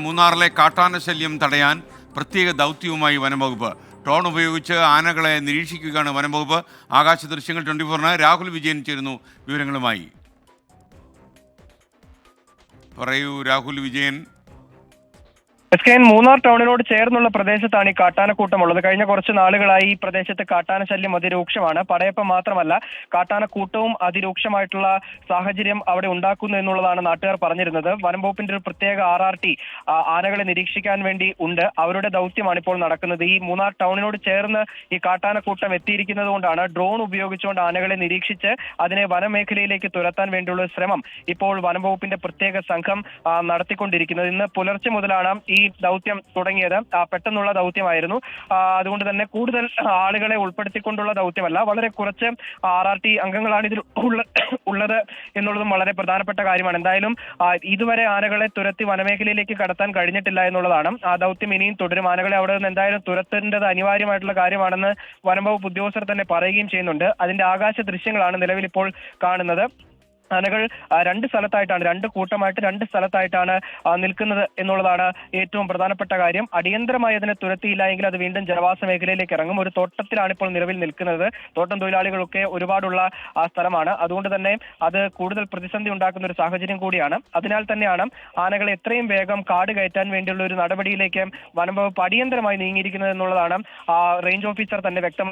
മൂന്നാറിലെ കാട്ടാന ശല്യം തടയാൻ പ്രത്യേക ദൗത്യവുമായി വനംവകുപ്പ്. ഡ്രോൺ ഉപയോഗിച്ച് ആനകളെ നിരീക്ഷിക്കുകയാണ് വനംവകുപ്പ്. ആകാശ ദൃശ്യങ്ങൾ 24-ന് രാഹുൽ വിജയൻ ചേരുന്നു വിവരങ്ങളുമായി. പറയൂ രാഹുൽ വിജയൻ. മൂന്നാർ ടൗണിനോട് ചേർന്നുള്ള പ്രദേശത്താണ് ഈ കാട്ടാനക്കൂട്ടമുള്ളത്. കഴിഞ്ഞ കുറച്ച് നാളുകളായി ഈ പ്രദേശത്ത് കാട്ടാന ശല്യം അതിരൂക്ഷമാണ്. പടയപ്പം മാത്രമല്ല, കാട്ടാനക്കൂട്ടവും അതിരൂക്ഷമായിട്ടുള്ള സാഹചര്യം അവിടെ ഉണ്ടാക്കുന്നു എന്നുള്ളതാണ് നാട്ടുകാർ പറഞ്ഞിരുന്നത്. വനംവകുപ്പിന്റെ ഒരു പ്രത്യേക RRT ആനകളെ നിരീക്ഷിക്കാൻ വേണ്ടി ഉണ്ട്. അവരുടെ ദൗത്യമാണ് ഇപ്പോൾ നടക്കുന്നത്. ഈ മൂന്നാർ ടൗണിനോട് ചേർന്ന് ഈ കാട്ടാനക്കൂട്ടം എത്തിയിരിക്കുന്നത് കൊണ്ടാണ് ഡ്രോൺ ഉപയോഗിച്ചുകൊണ്ട് ആനകളെ നിരീക്ഷിച്ച് അതിനെ വനമേഖലയിലേക്ക് തുരത്താൻ വേണ്ടിയുള്ള ശ്രമം ഇപ്പോൾ വനംവകുപ്പിന്റെ പ്രത്യേക സംഘം നടത്തിക്കൊണ്ടിരിക്കുന്നത്. ഇന്ന് പുലർച്ചെ മുതലാണ് ഈ ദൗത്യം തുടങ്ങിയത്. പെട്ടെന്നുള്ള ദൗത്യമായിരുന്നു. അതുകൊണ്ട് തന്നെ കൂടുതൽ ആളുകളെ ഉൾപ്പെടുത്തിക്കൊണ്ടുള്ള ദൗത്യമല്ല, വളരെ കുറച്ച് RRT അംഗങ്ങളാണ് ഇതിൽ ഉള്ളത് എന്നുള്ളതും വളരെ പ്രധാനപ്പെട്ട കാര്യമാണ്. എന്തായാലും ഇതുവരെ ആനകളെ തുരത്തി വനമേഖലയിലേക്ക് കടത്താൻ കഴിഞ്ഞിട്ടില്ല എന്നുള്ളതാണ്. ആ ദൗത്യം ഇനിയും തുടരും. ആനകളെ അവിടെ നിന്ന് എന്തായാലും തുരത്തേണ്ടത് അനിവാര്യമായിട്ടുള്ള കാര്യമാണെന്ന് വനംവകുപ്പ് ഉദ്യോഗസ്ഥർ തന്നെ പറയുകയും ചെയ്യുന്നുണ്ട്. അതിന്റെ ആകാശ ദൃശ്യങ്ങളാണ് നിലവിൽ ഇപ്പോൾ കാണുന്നത്. ആനകൾ രണ്ട് കൂട്ടമായിട്ട് രണ്ട് സ്ഥലത്തായിട്ടാണ് നിൽക്കുന്നത് എന്നുള്ളതാണ് ഏറ്റവും പ്രധാനപ്പെട്ട കാര്യം. അടിയന്തരമായി അതിനെ തുരത്തിയില്ല എങ്കിൽ അത് വീണ്ടും ജനവാസ മേഖലയിലേക്ക് ഇറങ്ങും. ഒരു തോട്ടത്തിലാണ് ഇപ്പോൾ നിലവിൽ നിൽക്കുന്നത്. തോട്ടം തൊഴിലാളികളൊക്കെ ഒരുപാടുള്ള സ്ഥലമാണ്. അതുകൊണ്ട് തന്നെ അത് കൂടുതൽ പ്രതിസന്ധി ഉണ്ടാക്കുന്ന ഒരു സാഹചര്യം കൂടിയാണ്. അതിനാൽ തന്നെയാണ് ആനകളെ എത്രയും വേഗം കാട് കയറ്റാൻ വേണ്ടിയുള്ള ഒരു നടപടിയിലേക്ക് വനംവകുപ്പ് അടിയന്തരമായി നീങ്ങിയിരിക്കുന്നത് എന്നുള്ളതാണ് റേഞ്ച് ഓഫീസർ തന്നെ വ്യക്തം